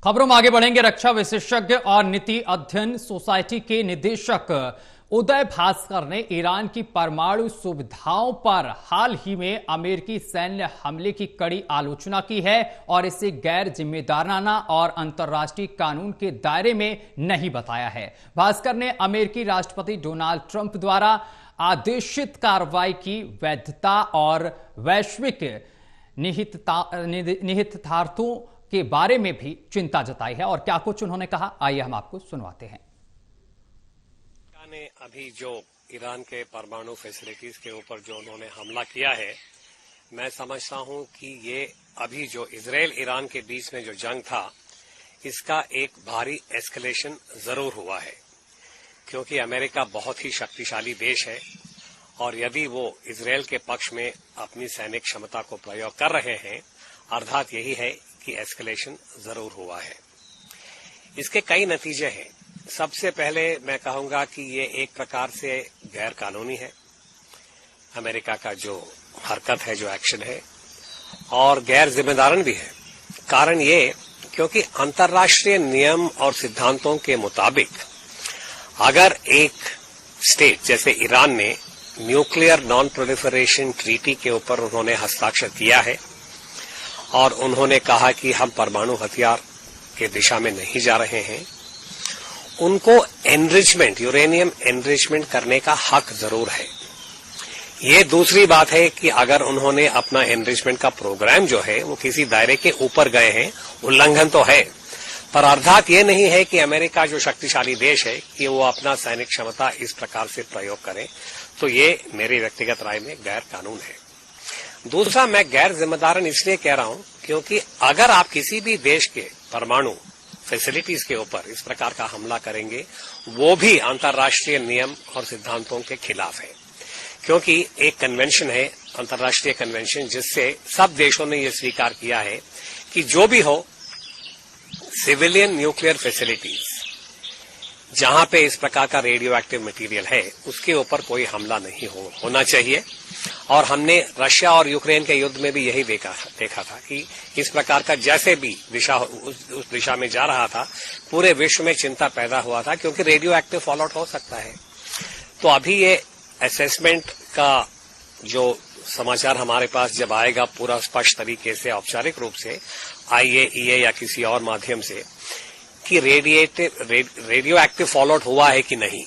खबरों में आगे बढ़ेंगे। रक्षा विशेषज्ञ और नीति अध्ययन सोसाइटी के निदेशक उदय भास्कर ने ईरान की परमाणु सुविधाओं पर हाल ही में अमेरिकी सैन्य हमले की कड़ी आलोचना की है और इसे गैर जिम्मेदाराना और अंतर्राष्ट्रीय कानून के दायरे में नहीं बताया है। भास्कर ने अमेरिकी राष्ट्रपति डोनाल्ड ट्रंप द्वारा आदेशित कार्रवाई की वैधता और वैश्विक निहितार्थों के बारे में भी चिंता जताई है। और क्या कुछ उन्होंने कहा, आइए हम आपको सुनवाते हैं। ने अभी जो ईरान के परमाणु फैसिलिटीज के ऊपर जो उन्होंने हमला किया है, मैं समझता हूं कि ये अभी जो इजराइल ईरान के बीच में जो जंग था, इसका एक भारी एस्केलेशन जरूर हुआ है, क्योंकि अमेरिका बहुत ही शक्तिशाली देश है और यदि वो इजराइल के पक्ष में अपनी सैनिक क्षमता को प्रयोग कर रहे हैं, अर्थात यही है कि एस्केलेशन जरूर हुआ है। इसके कई नतीजे हैं। सबसे पहले मैं कहूंगा कि ये एक प्रकार से गैर कानूनी है, अमेरिका का जो हरकत है, जो एक्शन है, और गैर जिम्मेदारन भी है। कारण ये क्योंकि अंतर्राष्ट्रीय नियम और सिद्धांतों के मुताबिक अगर एक स्टेट जैसे ईरान ने न्यूक्लियर नॉन प्रोलिफरेशन ट्रीटी के ऊपर उन्होंने हस्ताक्षर किया है और उन्होंने कहा कि हम परमाणु हथियार के दिशा में नहीं जा रहे हैं, उनको एनरिचमेंट, यूरेनियम एनरिचमेंट करने का हक जरूर है। ये दूसरी बात है कि अगर उन्होंने अपना एनरिचमेंट का प्रोग्राम जो है वो किसी दायरे के ऊपर गए हैं, उल्लंघन तो है, पर अर्थात ये नहीं है कि अमेरिका जो शक्तिशाली देश है कि वो अपना सैनिक क्षमता इस प्रकार से प्रयोग करें। तो ये मेरी व्यक्तिगत राय में गैर कानून है। दूसरा, मैं गैर जिम्मेदारन इसलिए कह रहा हूं क्योंकि अगर आप किसी भी देश के परमाणु फैसिलिटीज के ऊपर इस प्रकार का हमला करेंगे, वो भी अंतर्राष्ट्रीय नियम और सिद्धांतों के खिलाफ है, क्योंकि एक कन्वेंशन है, अंतर्राष्ट्रीय कन्वेंशन, जिससे सब देशों ने यह स्वीकार किया है कि जो भी हो, सिविलियन न्यूक्लियर फैसिलिटीज जहां पे इस प्रकार का रेडियो एक्टिव मटेरियल है, उसके ऊपर कोई हमला नहीं होना चाहिए। और हमने रशिया और यूक्रेन के युद्ध में भी यही देखा था कि इस प्रकार का जैसे भी दिशा उस दिशा में जा रहा था, पूरे विश्व में चिंता पैदा हुआ था, क्योंकि रेडियो एक्टिव फॉलआउट हो सकता है। तो अभी ये असेसमेंट का जो समाचार हमारे पास जब आएगा पूरा स्पष्ट तरीके से, औपचारिक रूप से, IAEA या किसी और माध्यम से, कि रेडियो एक्टिव फॉलआउट हुआ है कि नहीं,